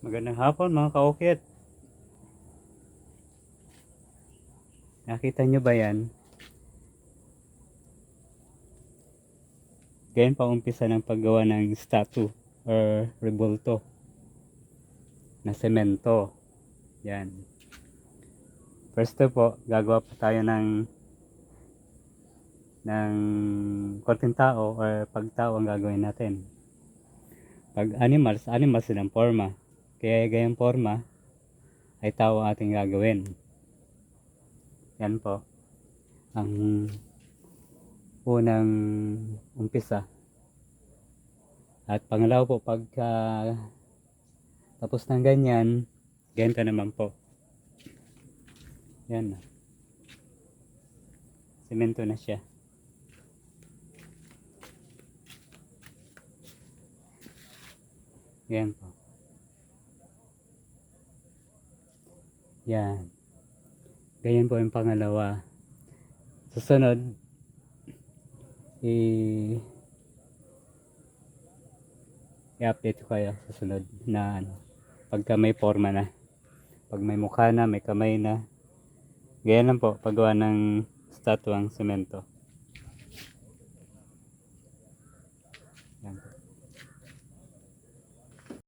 Magandang hapon mga kaukit. Nakita nyo ba yan? Ganyan pa umpisa ng paggawa ng statue or rebulto na semento. Yan. First po, gagawa pa tayo ng konting tao or pagtao ang gagawin natin. Pag animals din ang forma. Kaya gayang forma ay tao ang ating gagawin. Yan po ang unang umpisa. At pangalawa po, pagka tapos ng ganyan ka naman po. Yan na. Semento na siya. Yan po. Yan. Ganyan po yung pangalawa. Susunod, i-update ko kayo susunod na pagka may forma na. Pag may mukha na, may kamay na. Ganyan lang po, paggawa ng statue ang semento.